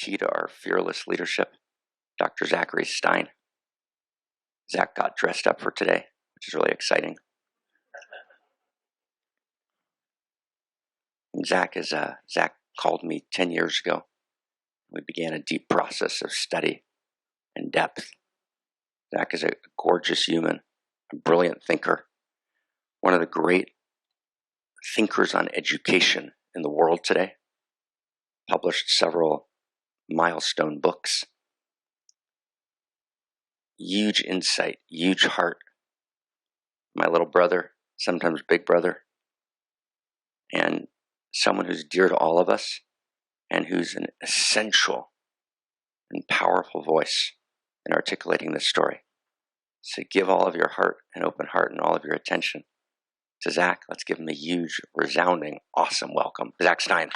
key to our fearless leadership, Dr. Zachary Stein. Zach got dressed up for today, which is really exciting. And Zach called me 10 years ago. We began a deep process of study and depth. Zach is a gorgeous human, a brilliant thinker, one of the great thinkers on education in the world today. Published several milestone books. Huge insight, huge heart. My little brother, sometimes big brother, and someone who's dear to all of us and who's an essential and powerful voice in articulating this story. So give all of your heart and open heart and all of your attention to Zach. Let's give him a huge, resounding, awesome welcome. Zach Stein.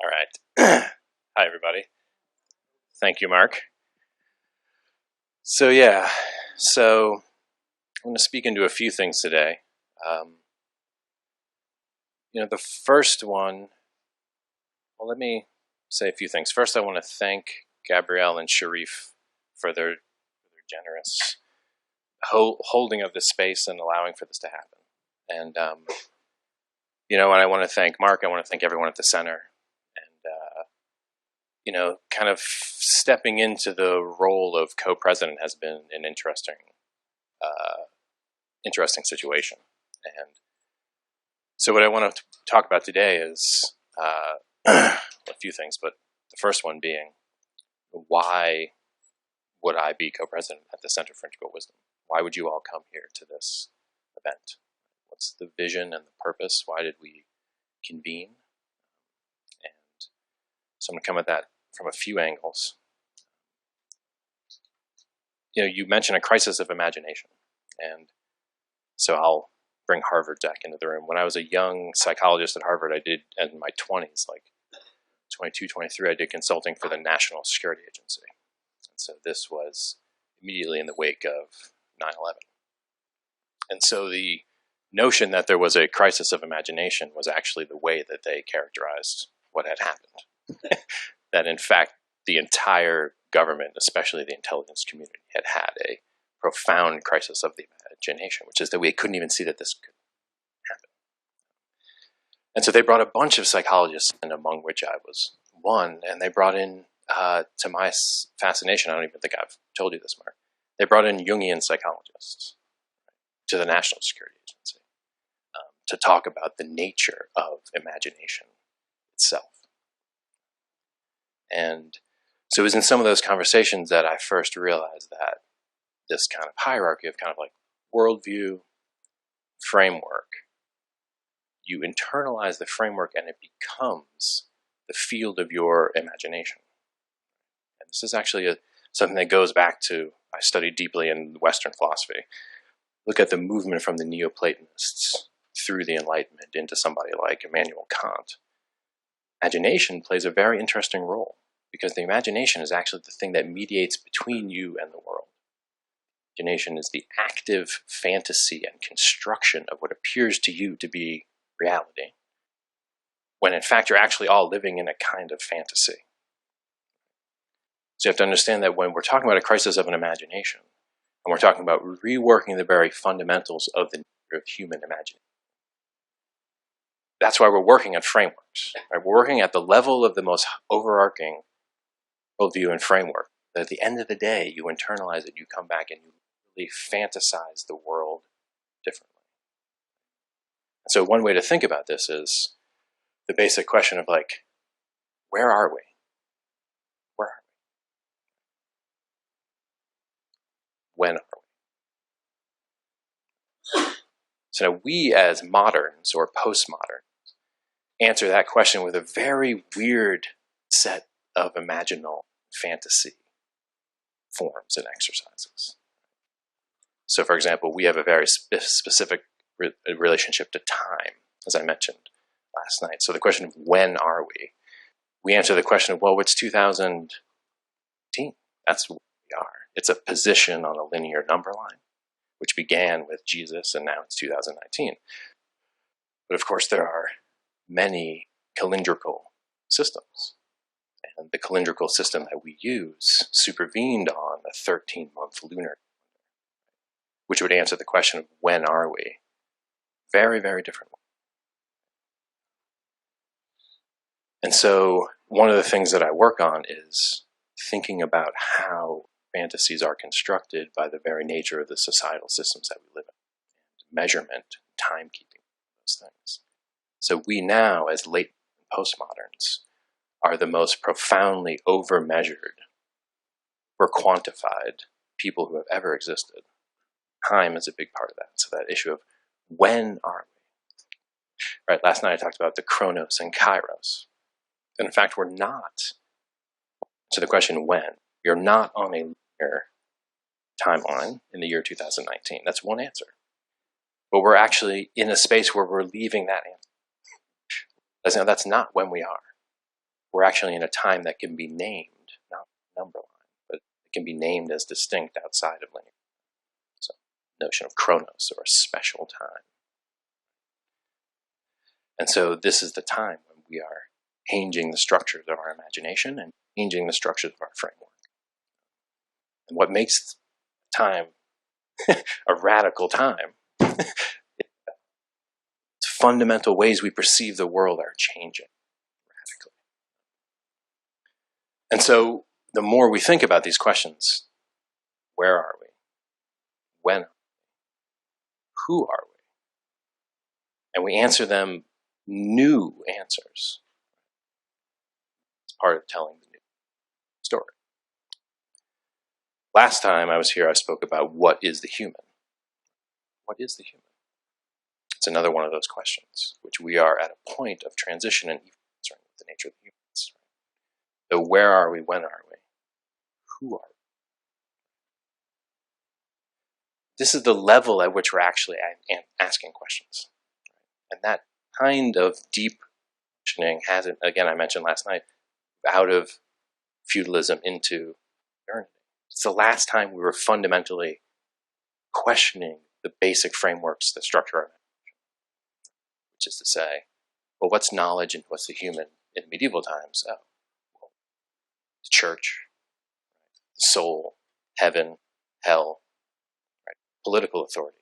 All right. Hi, everybody. Thank you, Mark. So I'm going to speak into a few things today. The first one, well, let me say a few things. First, I want to thank Gabrielle and Sharif for their generous holding of this space and allowing for this to happen. And, and I want to thank Mark. I want to thank everyone at the center. And, kind of stepping into the role of co-president has been an interesting situation. And so what I want to talk about today is a few things, but the first one being, why would I be co-president at the Center for Integral Wisdom? Why would you all come here to this event? What's the vision and the purpose? Why did we convene? And so I'm going to come at that from a few angles. You mentioned a crisis of imagination, and so I'll bring Harvard back into the room. When I was a young psychologist at Harvard, I did, in my 20s, like 22, 23, I did consulting for the National Security Agency. And so this was immediately in the wake of 9/11. And so the notion that there was a crisis of imagination was actually the way that they characterized what had happened. That in fact, the entire government, especially the intelligence community, had a profound crisis of the imagination, which is that we couldn't even see that this could happen. And so they brought a bunch of psychologists in, among which I was one, and they brought in, to my fascination, I don't even think I've told you this, Mark, they brought in Jungian psychologists to the National Security Agency to talk about the nature of imagination itself. And so it was in some of those conversations that I first realized that this kind of hierarchy of kind of like worldview, framework, you internalize the framework and it becomes the field of your imagination. And this is actually something that goes back to, I studied deeply in Western philosophy. Look at the movement from the Neoplatonists through the Enlightenment into somebody like Immanuel Kant. Imagination plays a very interesting role because the imagination is actually the thing that mediates between you and the world. Imagination is the active fantasy and construction of what appears to you to be reality, when in fact you're actually all living in a kind of fantasy. So you have to understand that when we're talking about a crisis of an imagination, and we're talking about reworking the very fundamentals of the nature of human imagination, that's why we're working on frameworks. Right? We're working at the level of the most overarching worldview and framework. That at the end of the day, you internalize it, you come back and you really fantasize the world differently. And so one way to think about this is the basic question of like, where are we? Where are we? When are we? So now we as moderns or postmoderns answer that question with a very weird set of imaginal fantasy forms and exercises. So for example, we have a very specific relationship to time, as I mentioned last night. So the question of when are we? We answer the question of, well, it's 2018. That's where we are. It's a position on a linear number line, which began with Jesus and now it's 2019. But of course, there are many calendrical systems. And the calendrical system that we use supervened on a 13-month lunar, which would answer the question of when are we? Very, very different. And so one of the things that I work on is thinking about how fantasies are constructed by the very nature of the societal systems that we live in, measurement, timekeeping, those things. So we now, as late postmoderns, are the most profoundly over-measured or quantified people who have ever existed. Time is a big part of that. So that issue of when are we? Right, last night I talked about the chronos and kairos. And in fact, we're not. To the question when, you're not on a linear timeline in the year 2019. That's one answer. But we're actually in a space where we're leaving that answer. Now, that's not when we are. We're actually in a time that can be named, not number line, but it can be named as distinct outside of linear. So, notion of chronos, or a special time. And so this is the time when we are changing the structures of our imagination and changing the structures of our framework. And what makes time a radical time, fundamental ways we perceive the world are changing radically. And so the more we think about these questions, where are we? When are we? Who are we? And we answer them new answers. It's part of telling the new story. Last time I was here, I spoke about what is the human? What is the human? It's another one of those questions, which we are at a point of transition and answering with the nature of the humans. So where are we? When are we? Who are we? This is the level at which we're actually asking questions. And that kind of deep questioning hasn't, again, I mentioned last night, out of feudalism into modernity. It's the last time we were fundamentally questioning the basic frameworks that structure our imagination. Which is to say, well, what's knowledge and what's the human in medieval times? Oh, well, the church, the soul, heaven, hell, right? Political authority,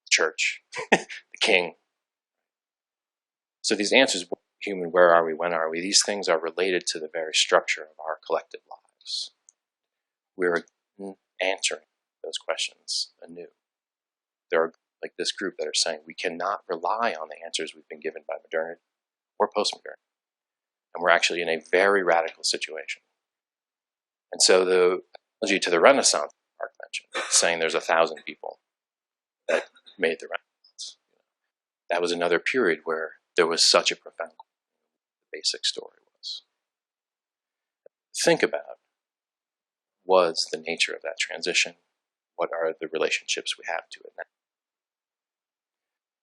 the church, the king. So these answers, human, where are we, when are we, these things are related to the very structure of our collective lives. We're answering those questions anew. There are, like this group, that are saying we cannot rely on the answers we've been given by modernity or postmodernity. And we're actually in a very radical situation. And so the analogy to the Renaissance, Mark mentioned, saying there's 1,000 people that made the Renaissance. That was another period where there was such a profound basic story was. Think about was the nature of that transition. What are the relationships we have to it now?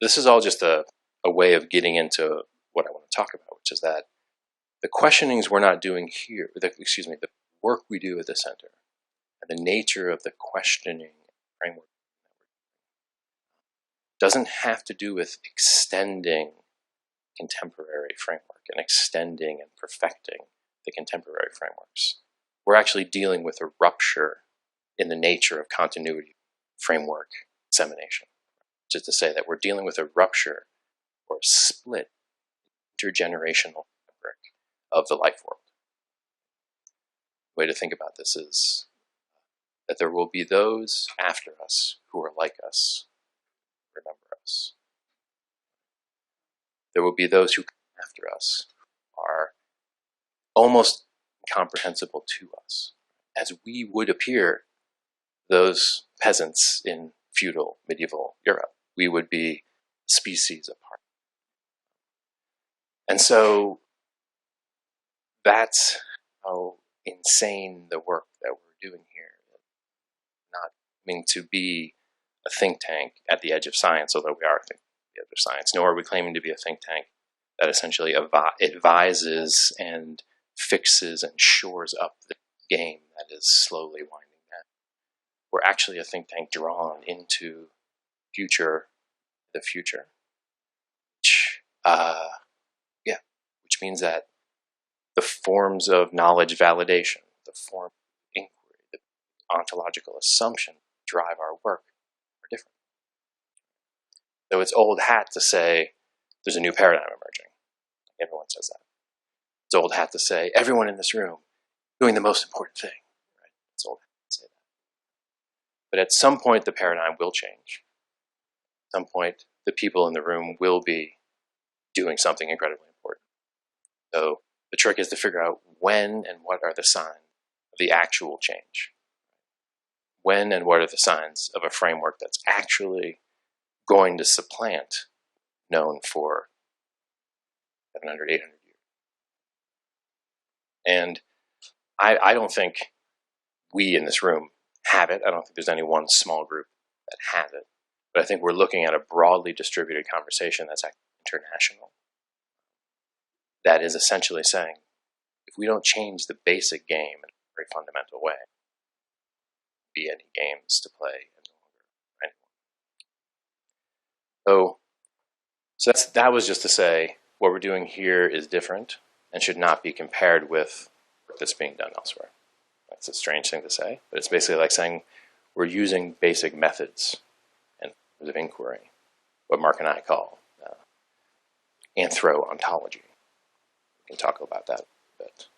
This is all just a way of getting into what I want to talk about, which is that the questionings we're not doing here, the work we do at the center, and the nature of the questioning framework doesn't have to do with extending contemporary framework and extending and perfecting the contemporary frameworks. We're actually dealing with a rupture in the nature of continuity framework dissemination, which is to say that we're dealing with a rupture or a split intergenerational fabric of the life world. The way to think about this is that there will be those after us who are like us, remember us. There will be those who come after us are almost incomprehensible to us, as we would appear those peasants in feudal medieval Europe. We would be species apart. And so that's how insane the work that we're doing here. Not meaning to be a think tank at the edge of science, although we are a think tank at the edge of science, nor are we claiming to be a think tank that essentially advises and fixes and shores up the game that is slowly winding down. we're actually a think tank drawn into the future, which means that the forms of knowledge validation, the form of inquiry, the ontological assumption drive our work are different. So it's old hat to say there's a new paradigm emerging. Everyone says that. It's old hat to say everyone in this room doing the most important thing. Right? It's old hat to say that. But at some point, the paradigm will change. At some point, the people in the room will be doing something incredibly important. So the trick is to figure out when and what are the signs of the actual change. When and what are the signs of a framework that's actually going to supplant known for 700, 800 years. And I don't think we in this room have it. I don't think there's any one small group that has it. But I think we're looking at a broadly distributed conversation that's international. That is essentially saying, if we don't change the basic game in a very fundamental way, be any games to play any longer. So that was just to say what we're doing here is different and should not be compared with work that's being done elsewhere. That's a strange thing to say, but it's basically like saying we're using basic methods and forms of inquiry, what Mark and I call anthro-ontology. We can talk about that a bit.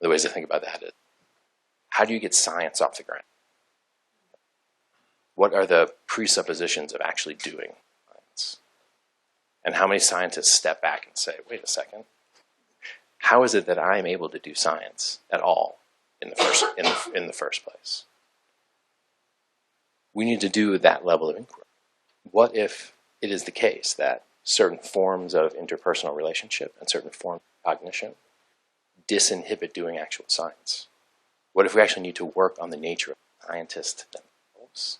The ways to think about that is, how do you get science off the ground? What are the presuppositions of actually doing science? And how many scientists step back and say, wait a second, how is it that I'm able to do science at all in the first place? We need to do that level of inquiry. What if it is the case that certain forms of interpersonal relationship and certain forms of cognition disinhibit doing actual science? What if we actually need to work on the nature of scientists themselves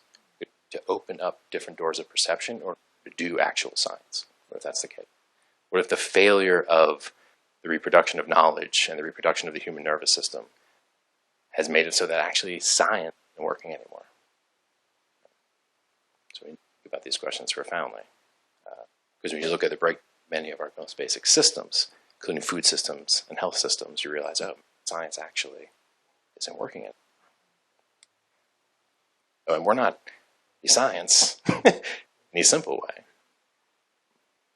to open up different doors of perception or to do actual science? What if that's the case? What if the failure of the reproduction of knowledge and the reproduction of the human nervous system has made it so that actually science isn't working anymore? So we need to think about these questions profoundly. Because when you look at many of our most basic systems, including food systems and health systems, you realize, oh, science actually isn't working anymore. And we're not science in a simple way.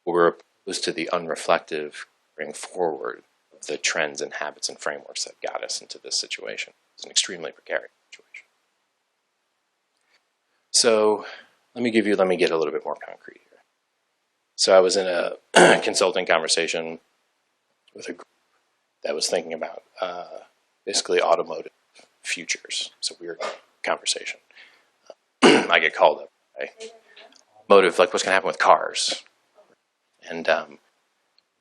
We're opposed to the unreflective bring forward of the trends and habits and frameworks that got us into this situation. It's an extremely precarious situation. So let me get a little bit more concrete here. So I was in a consulting conversation with a group that was thinking about basically automotive futures. It's a weird conversation. I get called up, right? Motive, like what's going to happen with cars? And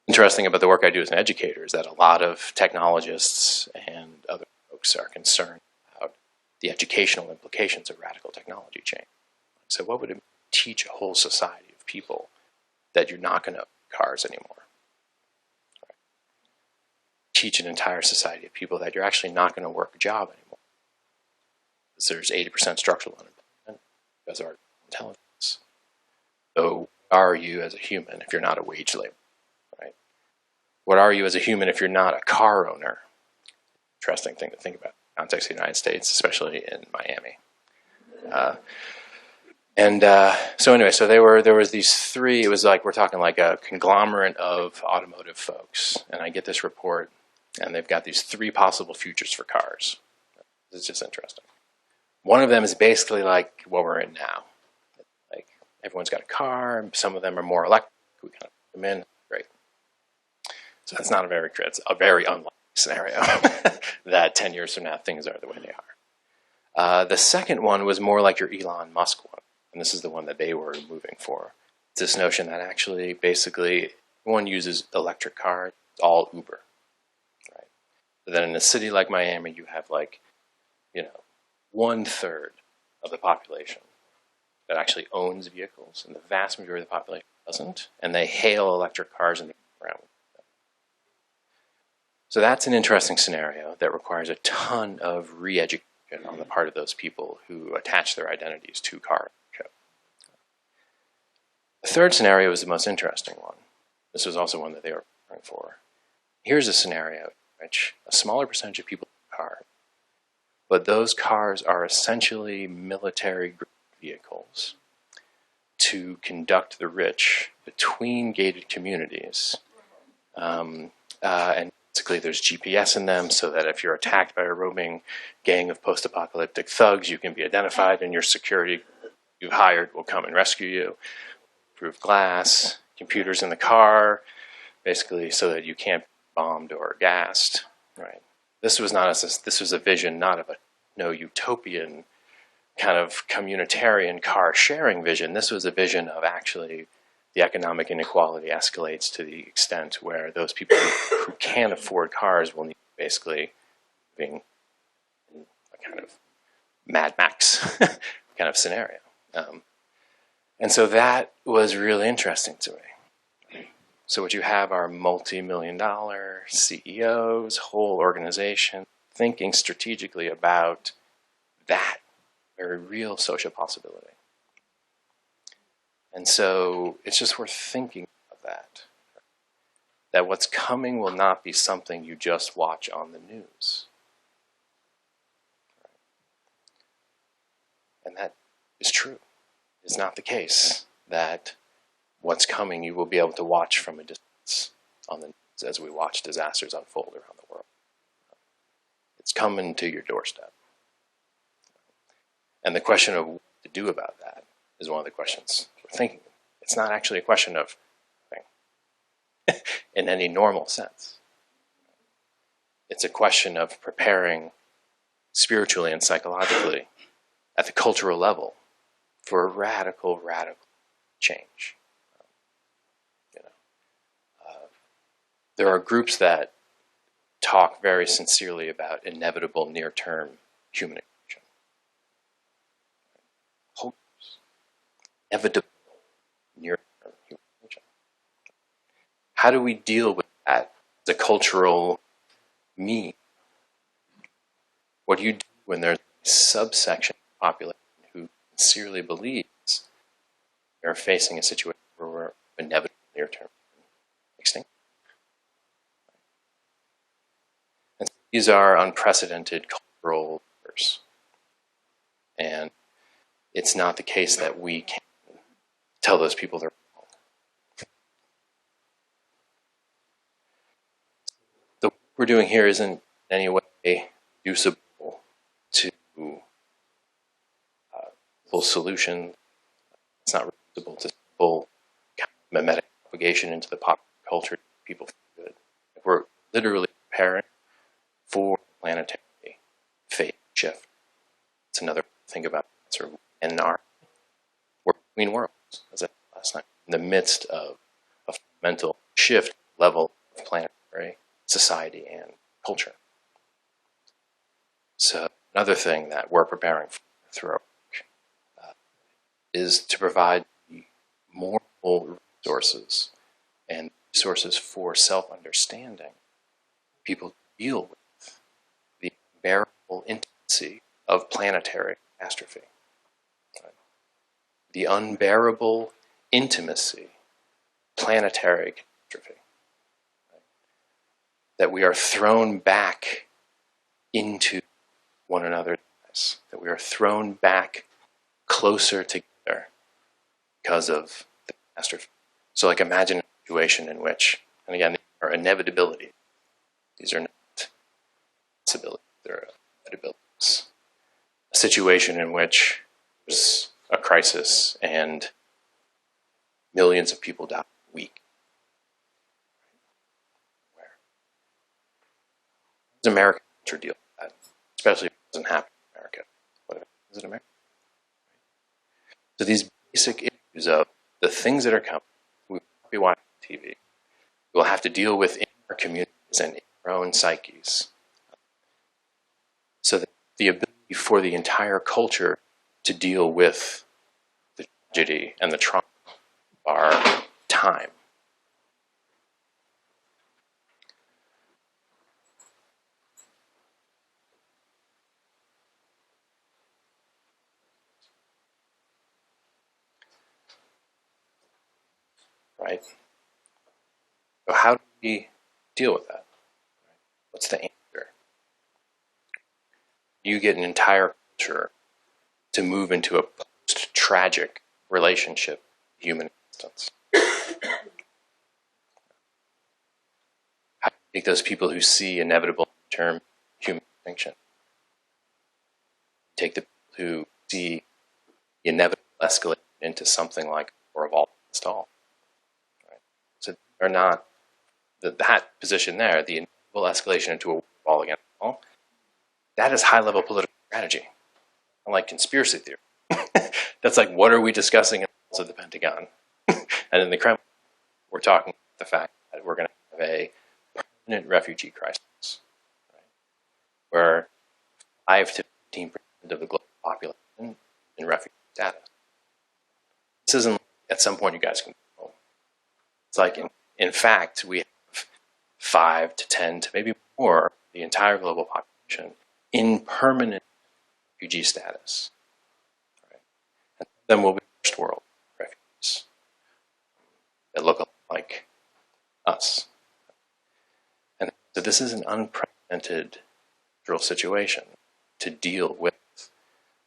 interesting about the work I do as an educator is that a lot of technologists and other folks are concerned about the educational implications of radical technology change. So what would it teach a whole society of people that you're not going to own cars anymore? Right? Teach an entire society of people that you're actually not going to work a job anymore. Because there's 80% structural unemployment because of our intelligence. So what are you as a human if you're not a wage laborer? Right? What are you as a human if you're not a car owner? Interesting thing to think about in the context of the United States, especially in Miami. So there was these three, it was like, we're talking like a conglomerate of automotive folks. And I get this report, and they've got these three possible futures for cars. It's just interesting. One of them is basically like what we're in now. Like, everyone's got a car, some of them are more electric, we kind of put them in, great. So that's not it's a very unlikely scenario that 10 years from now things are the way they are. The second one was more like your Elon Musk one. And this is the one that they were moving for. It's this notion that actually, basically, everyone uses electric cars, it's all Uber. Right? But then in a city like Miami, you have 1/3 of the population that actually owns vehicles, and the vast majority of the population doesn't, and they hail electric cars and drive around with them. So that's an interesting scenario that requires a ton of re-education on the part of those people who attach their identities to car ownership. The third scenario is the most interesting one. This was also one that they were preparing for. Here's a scenario in which a smaller percentage of people own cars, but those cars are essentially military vehicles to conduct the rich between gated communities. And basically there's GPS in them so that if you're attacked by a roaming gang of post-apocalyptic thugs, you can be identified and your security you've hired will come and rescue you. Proof glass, computers in the car, basically so that you can't be bombed or gassed. Right? This was a vision not of a utopian kind of communitarian car sharing vision. This was a vision of actually the economic inequality escalates to the extent where those people who can't afford cars will need basically living in a kind of Mad Max kind of scenario. And so that was really interesting to me. So what you have are multi-million-dollar CEOs, whole organizations, thinking strategically about that very real social possibility. And so it's just worth thinking of that. That what's coming will not be something you just watch on the news. And that is true. It's not the case that what's coming you will be able to watch from a distance on the news as we watch disasters unfold around the world. It's coming to your doorstep. And the question of what to do about that is one of the questions we're thinking. It's not actually a question of in any normal sense. It's a question of preparing spiritually and psychologically at the cultural level for a radical change. There are groups that talk very sincerely about inevitable near-term human extinction. Inevitable near-term human extinction. How do we deal with that as a cultural meme? What do you do when there's a subsection of the population who sincerely believes we're facing a situation where we're inevitable near-term extinction? And these are unprecedented cultural errors. And it's not the case that we can tell those people they're wrong. The work we're doing here isn't in any way usable to full solution. It's not reusable to full kind of mimetic propagation into the popular culture. People feel good. We're literally preparing for planetary fate shift. It's another thing about sort of NR. We're between worlds, as I said last night, in the midst of a fundamental shift level of planetary society and culture. So another thing that we're preparing for through our work is to provide more resources and resources for self-understanding. People deal with the unbearable intimacy of planetary catastrophe. Right? The unbearable intimacy, planetary catastrophe. Right? That we are thrown back into one another's lives. That we are thrown back closer together because of the catastrophe. So like imagine a situation in which, and again, these are inevitability. These are not possibilities, they're inevitabilities. A situation in which there's a crisis and millions of people die in a week. Where does American culture deal with that? Especially if it doesn't happen in America. What is it America? So these basic issues of the things that are coming, we won't be watching TV. We'll have to deal with in our communities and in our own psyches. So that the ability for the entire culture to deal with the tragedy and the trauma of our time. right? So how do we deal with that? What's the answer? You get an entire culture to move into a post-tragic relationship with human existence. How do you take those people who see inevitable term human extinction? Take the people who see the inevitable escalation into something like war of all against all. Right? So they're not that position there, the inevitable escalation into a war of all against all. That is high-level political strategy, unlike conspiracy theory. That's like, what are we discussing in the Pentagon? And in the Kremlin, we're talking about the fact that we're going to have a permanent refugee crisis, right? Where 5 to 15% of the global population in refugee status. This isn't like at some point you guys can go home. It's like, in fact, we have 5 to 10 to maybe more, the entire global population in permanent refugee status. Right? And then we'll be first world refugees that look like us. And so this is an unprecedented cultural situation to deal with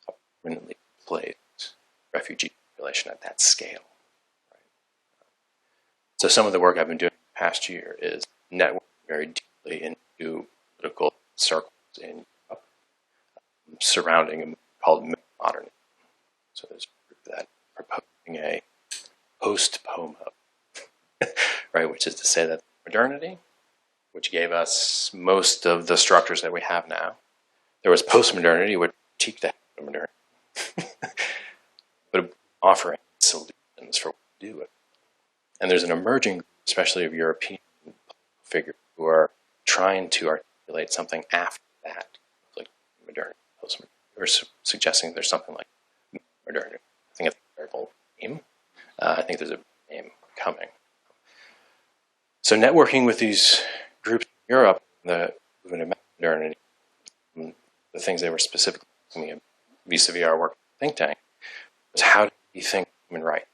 a permanently displaced refugee population at that scale. Right? So some of the work I've been doing the past year is networking very deeply into political circles in Europe surrounding a movement called modernism. So there's a group that proposing a post-pomo, right, which is to say that modernity, which gave us most of the structures that we have now, there was post-modernity, which critiqued the modernity, but offering solutions for what to do with it. And there's an emerging group, especially of European figures, who are trying to articulate something after that, like modernity, post-modernity. We're suggesting there's something like modernity. I think it's a very bold name. I think there's a name coming. So networking with these groups in Europe, the movement of modernity, the things they were specifically asking me vis-a-vis our work in the think tank, was how do we think human rights?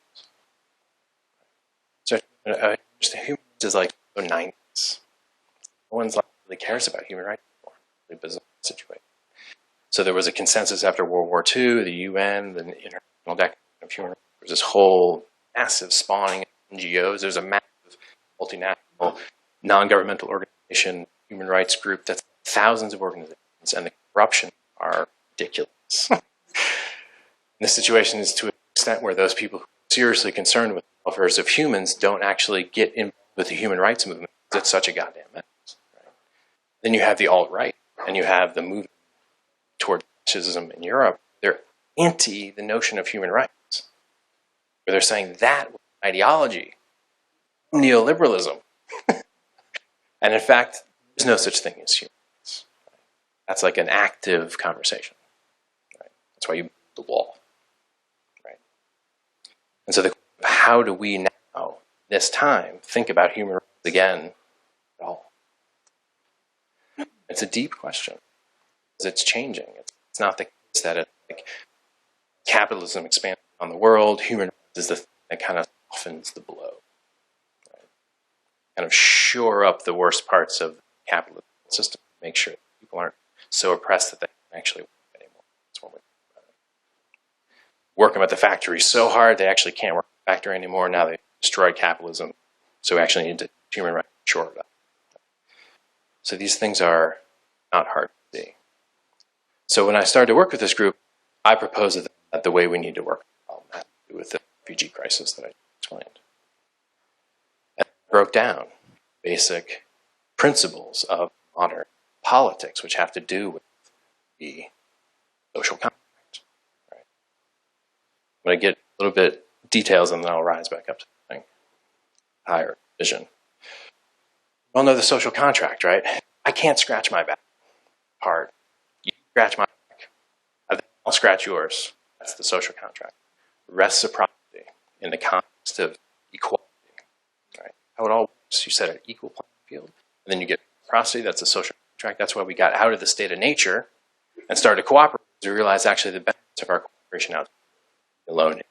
So human rights is like the 90s. No one's really cares about human rights anymore. It's a bizarre situation. So there was a consensus after World War II, the UN, the International Declaration of Human Rights. There was this whole massive spawning of NGOs. There's a massive multinational, non-governmental organization, human rights group that's thousands of organizations, and the corruption are ridiculous. The situation is to an extent where those people who are seriously concerned with the welfare of humans don't actually get involved with the human rights movement because it's such a goddamn mess. Right? Then you have the alt-right, and you have the movement toward fascism in Europe. They're anti the notion of human rights, where they're saying that was an ideology, neoliberalism. And in fact, there's no such thing as human rights. Right? That's like an active conversation. Right? That's why you build the wall. Right? And so how do we now, this time, think about human rights again at all? It's a deep question. It's changing. It's not the case that it's like capitalism expands on the world. Human rights is the thing that kind of softens the blow. Right? Kind of shore up the worst parts of the capitalist system. Make sure that people aren't so oppressed that they can't actually work anymore. That's one way to think about it. Work them at the factory so hard they actually can't work at the factory anymore. Now they've destroyed capitalism. So we actually need to human rights shore it up. So these things are not hard to see. So when I started to work with this group, I proposed that the way we need to work had to do with the refugee crisis that I explained. And I broke down basic principles of modern politics, which have to do with the social contract. Right? I'm going to get a little bit details and then I'll rise back up to something higher vision. You all know the social contract, right? I can't scratch my back hard. You scratch my back, I'll scratch yours. That's the social contract. Reciprocity in the context of equality. Right? How it all works. You set an equal playing field, and then you get reciprocity. That's a social contract. That's why we got out of the state of nature and started to cooperate. We realized actually the benefits of our cooperation out alone.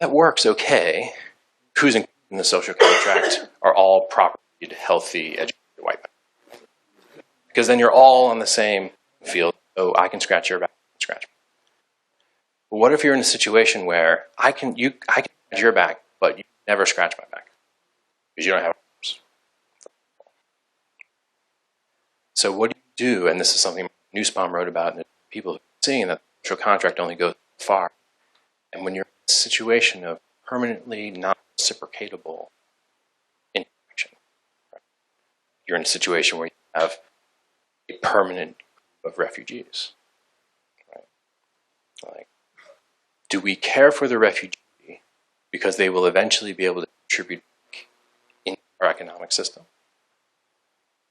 that works okay. Who's included in the social contract are all properly healthy, educated white men. Because then you're all on the same field. Oh, I can scratch your back, I can scratch. But what if you're in a situation where I can scratch your back, but you never scratch my back because you don't have arms? So what do you do? And this is something Nussbaum wrote about, and people seeing that the social contract only goes far. And when you're in a situation of permanently non-reciprocatable interaction, right? You're in a situation where you have a permanent group of refugees. Right? Like, do we care for the refugee because they will eventually be able to contribute in our economic system?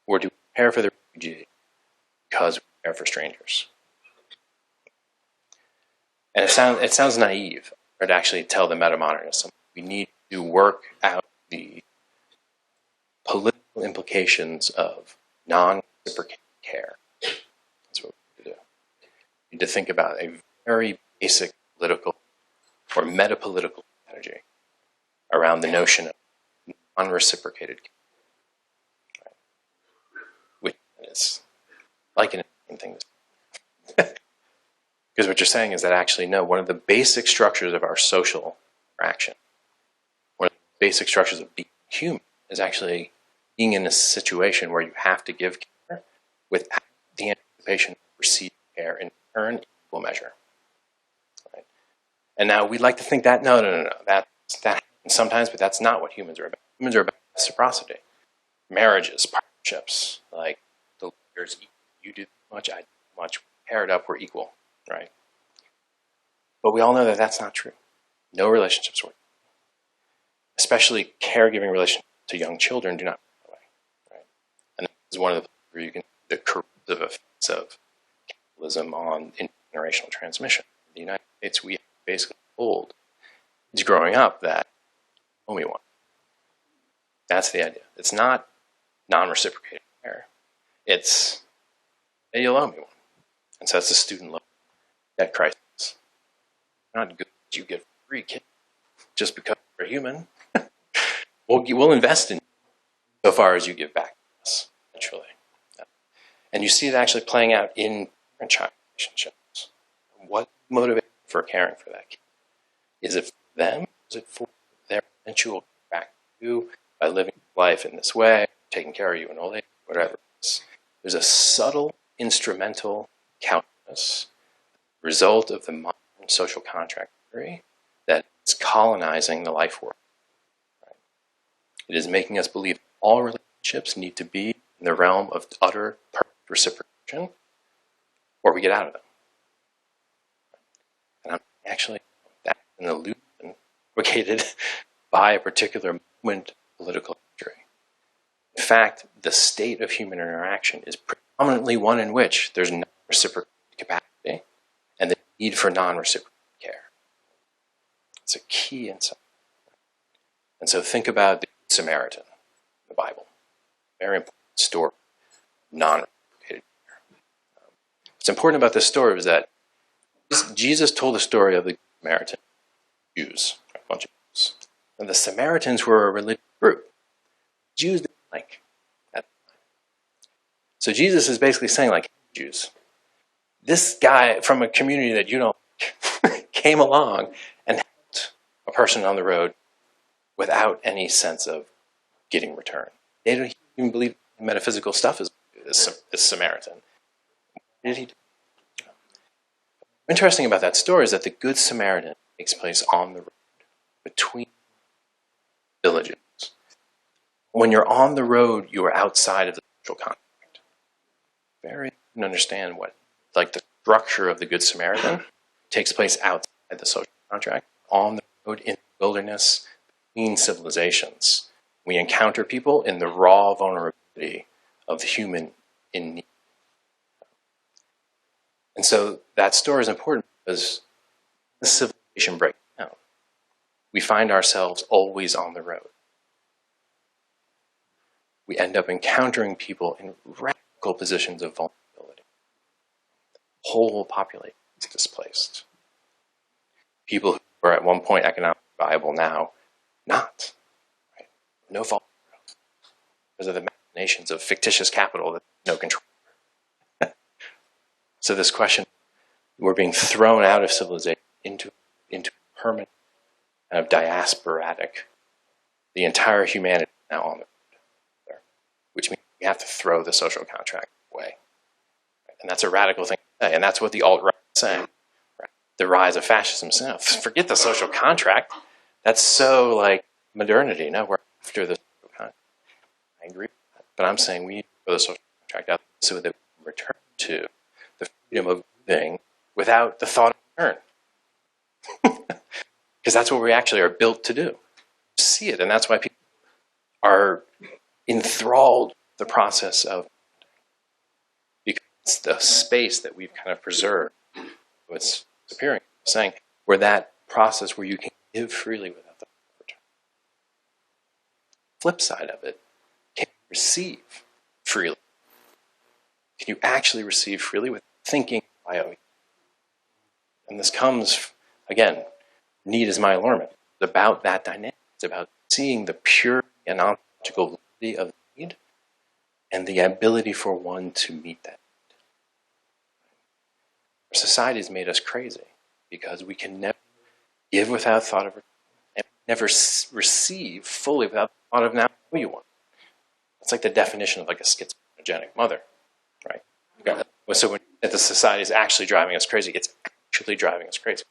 Or do we care for the refugee because we care for strangers? And it sounds naive to actually tell the metamodernists we need to work out the political implications of non-reciprocated care. That's what we need to do. We need to think about a very basic political or metapolitical strategy around the notion of non-reciprocated care. Right? Which is like an interesting thing. Because what you're saying is that actually, no, one of the basic structures of our social interaction, one of the basic structures of being human, is actually being in a situation where you have to give care without the anticipation of receiving care in return in equal measure. Right? And now we'd like to think that, no, that happens sometimes, but that's not what humans are about. Humans are about reciprocity. Marriages, partnerships, like the leaders, you do much, I do much, paired up, we're equal. Right? But we all know that that's not true. No relationships work. Especially caregiving relationships to young children do not work that way. Right? And this is one of the where you can see the corrosive effects of capitalism on intergenerational transmission. In the United States, we basically told kids growing up that owe me one. That's the idea. It's not non-reciprocated care. It's hey, you'll owe me one. And so that's the student loan debt crisis. Not good that you get free kids just because you're a human. We'll invest in you so far as you give back to us, eventually. And you see it actually playing out in parent-child relationships. What motivates for caring for that kid? Is it for them? Is it for their eventual back to you by living life in this way, taking care of you in old age, whatever it is? There's a subtle instrumental calculus, result of the modern social contract theory, that is colonizing the life world. Right? It is making us believe all relationships need to be in the realm of utter perfect reciprocation, or we get out of them. And I'm actually, that's an illusion advocated by a particular moment of political history. In fact, the state of human interaction is predominantly one in which there's no reciprocal capacity and the need for non-reciprocal care. It's a key insight. And so think about the Good Samaritan in the Bible. Very important story, non-reciprocated care. What's important about this story is that Jesus told the story of the Good Samaritan Jews, a bunch of Jews. And the Samaritans were a religious group. Jews didn't like that. So Jesus is basically saying, like, Jews, this guy from a community that you don't like came along and helped a person on the road without any sense of getting return. They don't even believe metaphysical stuff is Samaritan. What did he do? Interesting about that story is that the Good Samaritan takes place on the road between villages. When you're on the road, you are outside of the social contract. Very important to understand what, like, the structure of the Good Samaritan takes place outside the social contract, on the road, in the wilderness, between civilizations. We encounter people in the raw vulnerability of the human in need. And so that story is important because the civilization breaks down. We find ourselves always on the road. We end up encountering people in radical positions of vulnerability. The whole population is displaced. People who were at one point economically viable now? Not. Right? No fault. Because of the machinations of fictitious capital that no control. So this question, we're being thrown out of civilization into permanent kind of diasporatic. The entire humanity is now on the road, which means we have to throw the social contract away. And that's a radical thing to say. And that's what the alt-right is saying. Right? The rise of fascism. So, forget the social contract. That's so like modernity. No, we're after the social contract. I agree with that. But I'm saying we need to throw the social contract out so that we can return to the freedom of living without the thought of return. Because that's what we actually are built to do. See it. And that's why people are enthralled with the process of, because it's the space that we've kind of preserved. What's appearing, saying, where that process where you can give freely without the return. Flip side of it, can you receive freely? Can you actually receive freely without thinking bio? And this comes, again, need is my allurement. It's about that dynamic. It's about seeing the pure and ontological validity of need and the ability for one to meet that need. Our society has made us crazy because we can never give without thought of return and never receive fully without the thought of now who you want. It's like the definition of like a schizophrenic mother, right? So when the society is actually driving us crazy, it's actually driving us crazy.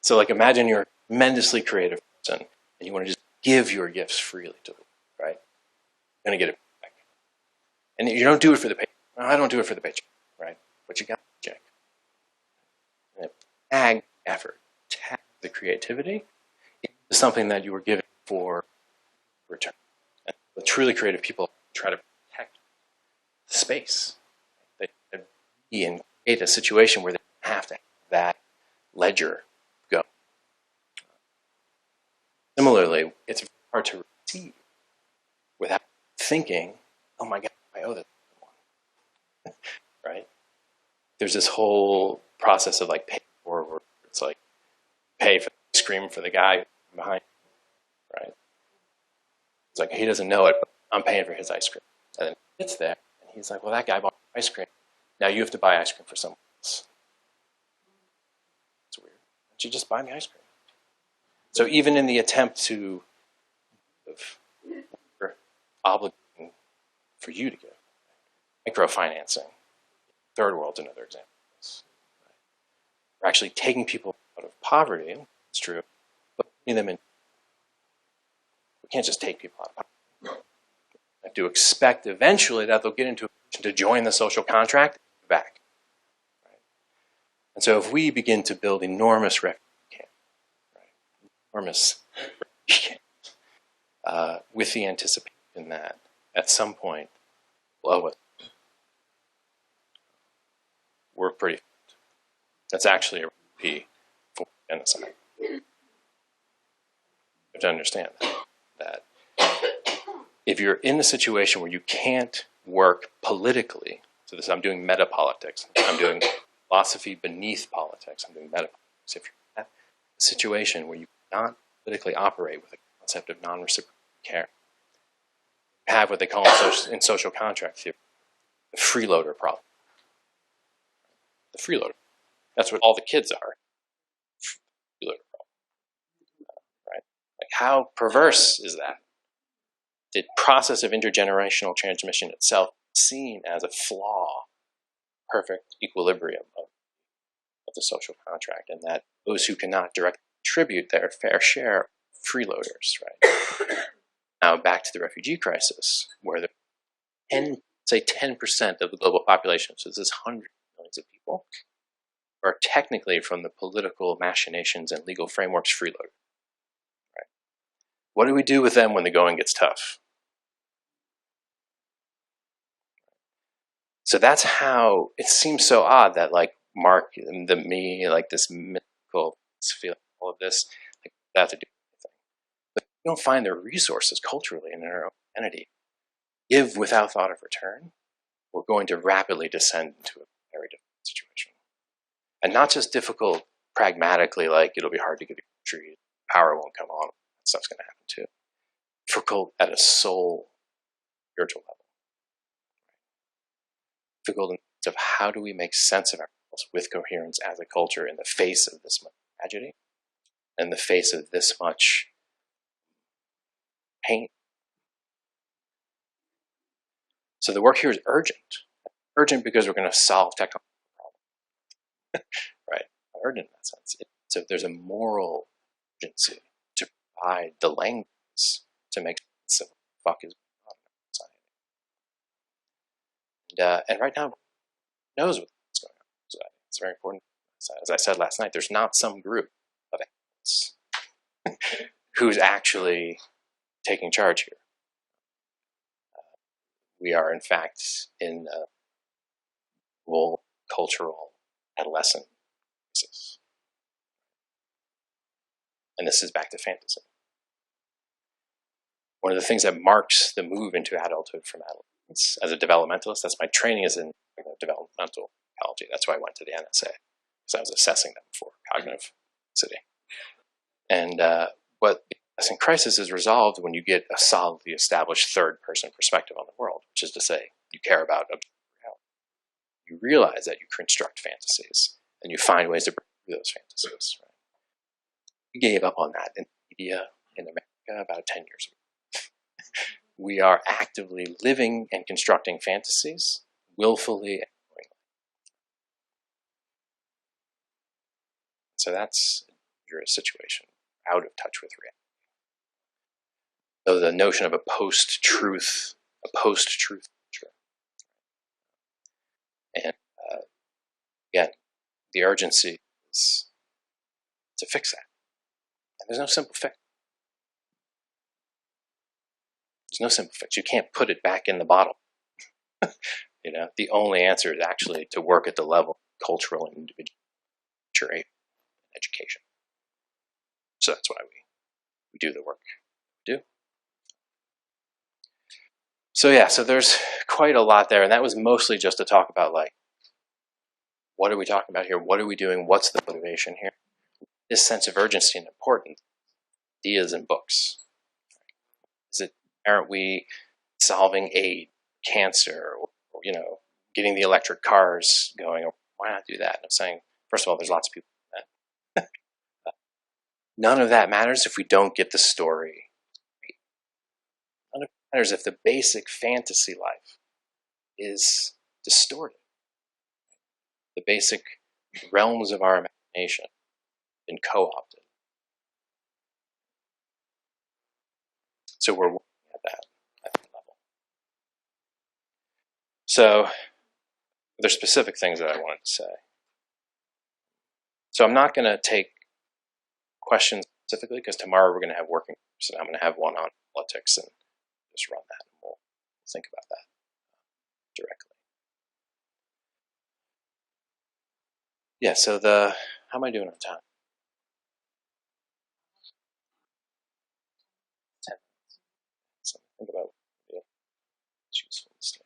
So like imagine you're a tremendously creative person and you want to just give your gifts freely to the world, right? You're going to get it back. And you don't do it for the paycheck. No, I don't do it for the paycheck, right? But you got the paycheck. And tag effort, tag the creativity is something that you were given for return. And the truly creative people try to protect the space. They be and create a situation where they have to have that ledger go. Similarly, it's hard to receive without thinking, oh my God, I owe this to someone. Right? There's this whole process of like pay forward. It's like pay for the ice cream for the guy behind you, right? It's like he doesn't know it, but I'm paying for his ice cream. And then he gets there and he's like, well, that guy bought ice cream. Now you have to buy ice cream for someone else. It's weird. Why don't you just buy me ice cream? So even in the attempt to obligating for you to give, microfinancing, third world's another example of this. We're actually taking people out of poverty, it's true, but putting them in. We can't just take people out of poverty. We have to expect eventually that they'll get into a position to join the social contract and back. Right? And so if we begin to build enormous refugee camps, with the anticipation that at some point below it, we're pretty. That's actually a recipe for genocide. You have to understand that if you're in a situation where you can't work politically, so this I'm doing meta-politics, I'm doing philosophy beneath politics, I'm doing meta-politics. If you're in that situation where you cannot politically operate with a concept of non-reciprocal care, you have what they call in social contract theory, the freeloader problem. The freeloader. That's what all the kids are. Freeloader problem. Right? Like how perverse is that? The process of intergenerational transmission itself is seen as a flaw, perfect equilibrium of the social contract, and that those who cannot directly contribute their fair share are freeloaders, right? Now back to the refugee crisis, where the 10% of the global population, so this is hundreds of millions of people, are technically from the political machinations and legal frameworks freeloaders. Right? What do we do with them when the going gets tough? So that's how it seems so odd that like Mark and me, like this mythical feeling, all of this, like that have to do with anything. But we don't find the resources culturally in our own entity. Give without thought of return, we're going to rapidly descend into a very difficult situation. And not just difficult pragmatically, like, it'll be hard to get a tree, power won't come on, that stuff's going to happen too. Difficult at a soul, spiritual level. Difficult in terms of how do we make sense of ourselves with coherence as a culture in the face of this much tragedy, in the face of this much pain. So the work here is urgent. Urgent because we're going to solve technological problems. Right? Urgent in that sense. So there's a moral urgency to provide the language to make sense of what the fuck is going on in society. And right now, knows what's going on in society. It's very important. As I said last night, there's not some group of experts who's actually taking charge here. We are, in fact, in a global cultural adolescent crisis. And this is back to fantasy. One of the things that marks the move into adulthood from adolescence, as a developmentalist, that's my training is in developmental psychology. That's why I went to the NSA, because I was assessing them for cognitive city. And what the adolescent crisis is resolved when you get a solidly established third-person perspective on the world, which is to say, you care about objective reality. You realize that you construct fantasies, and you find ways to break through those fantasies. Right? We gave up on that in media in America about 10 years ago. We are actively living and constructing fantasies, willfully and knowingly. So that's your situation, out of touch with reality. So the notion of a post-truth future. And again, the urgency is to fix that. And there's no simple fix. There's no simple fix. You can't put it back in the bottle. You know, the only answer is actually to work at the level of cultural and individual maturation and education. So that's why we do the work we do. So yeah, so there's quite a lot there, and that was mostly just to talk about, like, what are we talking about here? What are we doing? What's the motivation here? This sense of urgency and importance, ideas and books. Aren't we solving AIDS, cancer, or, you know, getting the electric cars going? Why not do that? And I'm saying, first of all, there's lots of people doing that. None of that matters if we don't get the story. None of it matters if the basic fantasy life is distorted. The basic realms of our imagination have been co-opted. So we're working at that level. So there's specific things that I wanted to say. So I'm not going to take questions specifically, because tomorrow we're going to have working groups, and I'm going to have one on politics and just run that, and we'll think about that directly. Yeah, so how am I doing on time? 10 minutes. So think about what it's useful to stay.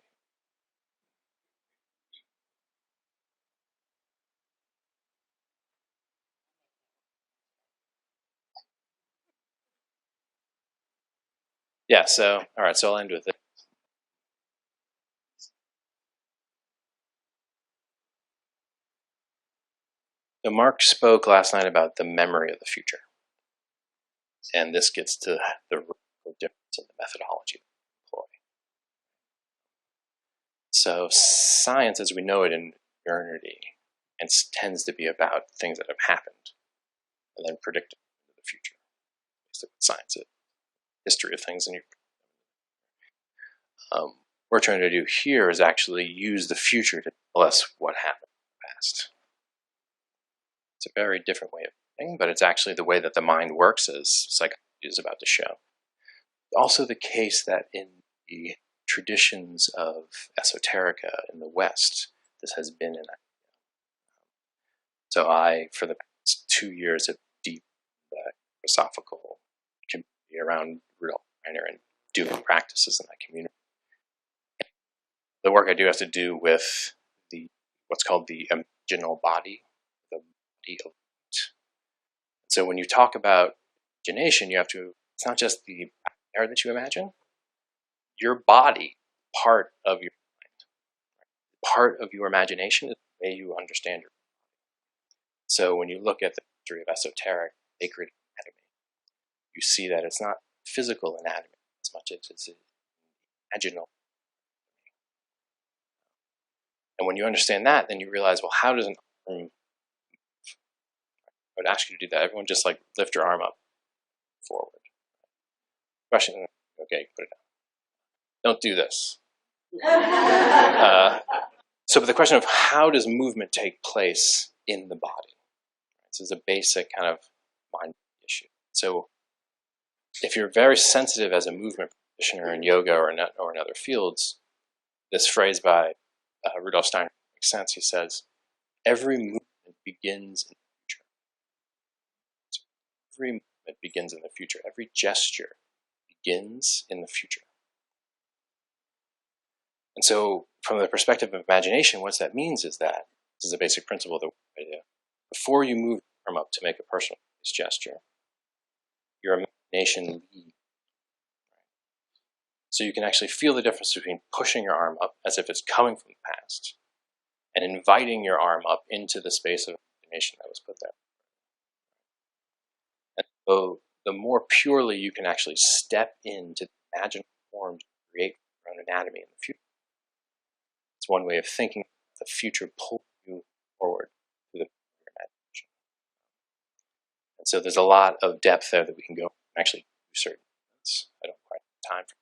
Yeah, so, all right, so I'll end with it. So Mark spoke last night about the memory of the future. And this gets to the difference in the methodology we employ. So science, as we know it in modernity, and tends to be about things that have happened and then predicting the future. That's what science is. History of things, and we're trying to do here is actually use the future to tell us what happened in the past. It's a very different way of thinking, but it's actually the way that the mind works, as psychology is about to show. Also the case that in the traditions of esoterica in the West, this has been an idea. So I, for the past 2 years, have deep philosophical community around Rudolf Steiner and doing practices in that community. The work I do has to do with what's called the imaginal body, the body of light. So when you talk about imagination, it's not just the air that you imagine, your body, part of your mind, part of your imagination is the way you understand your body. So when you look at the history of esoteric, sacred anatomy, you see that it's not physical anatomy as much as it's imaginal. And when you understand that, then you realize, well, how does an arm move? I would ask you to do that. Everyone just like lift your arm up forward. Question, okay, put it down. Don't do this. But the question of how does movement take place in the body? This is a basic kind of mind issue. So if you're very sensitive as a movement practitioner in yoga or in other fields, this phrase by Rudolf Stein makes sense. He says, every movement begins in the future. So every movement begins in the future. Every gesture begins in the future. And so from the perspective of imagination, what that means is that, this is a basic principle of the idea, before you move your arm up to make a personal gesture, your imagination leads. So you can actually feel the difference between pushing your arm up as if it's coming from the past and inviting your arm up into the space of imagination that was put there. And so the more purely you can actually step into the imagined form to create your own anatomy in the future, it's one way of thinking the future pulls you forward to the imagination. And so there's a lot of depth there that we can go and actually do certain things. I don't quite have time for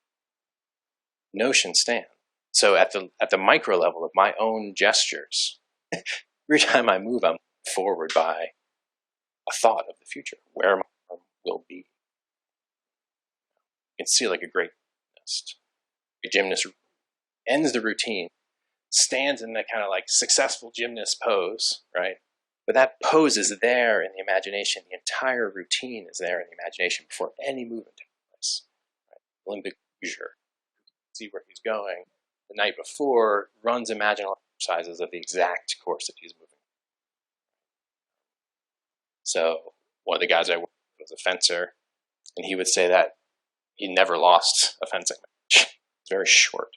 notion stand. So at the micro level of my own gestures, every time I move, I'm forward by a thought of the future, where my arm will be. You can see like a great gymnast. A gymnast ends the routine, stands in that kind of like successful gymnast pose, right? But that pose is there in the imagination. The entire routine is there in the imagination before any movement takes place. Right? Olympic leisure. See where he's going. The night before, runs imaginal exercises of the exact course that he's moving. So one of the guys I worked with was a fencer, and he would say that he never lost a fencing match. It's very short.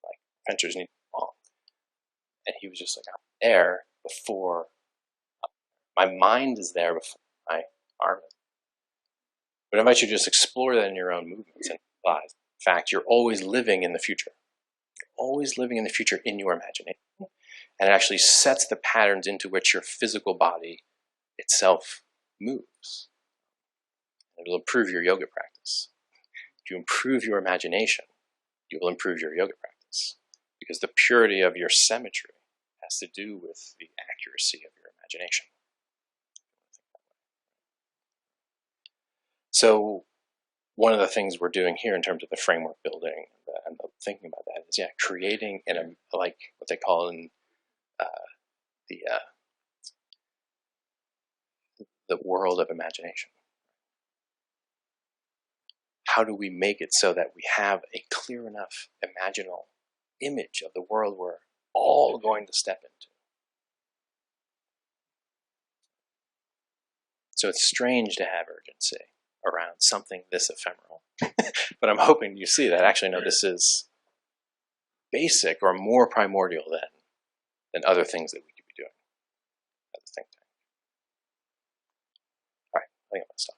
Like, fencers need to be long. And he was just like, I'm there before, my mind is there before my arm is. But I invite you to just explore that in your own movements and realize, in fact, you're always living in the future. You're always living in the future in your imagination. And it actually sets the patterns into which your physical body itself moves. It'll improve your yoga practice. If you improve your imagination, you will improve your yoga practice. Because the purity of your symmetry has to do with the accuracy of your imagination. So one of the things we're doing here in terms of the framework building and the thinking about that is, creating like what they call in the world of imagination. How do we make it so that we have a clear enough imaginal image of the world we're all going to step into? So it's strange to have urgency around something this ephemeral. But I'm hoping you see that. Actually, no, this is basic or more primordial than other things that we could be doing as a think tank. All right, I think I'm going to stop.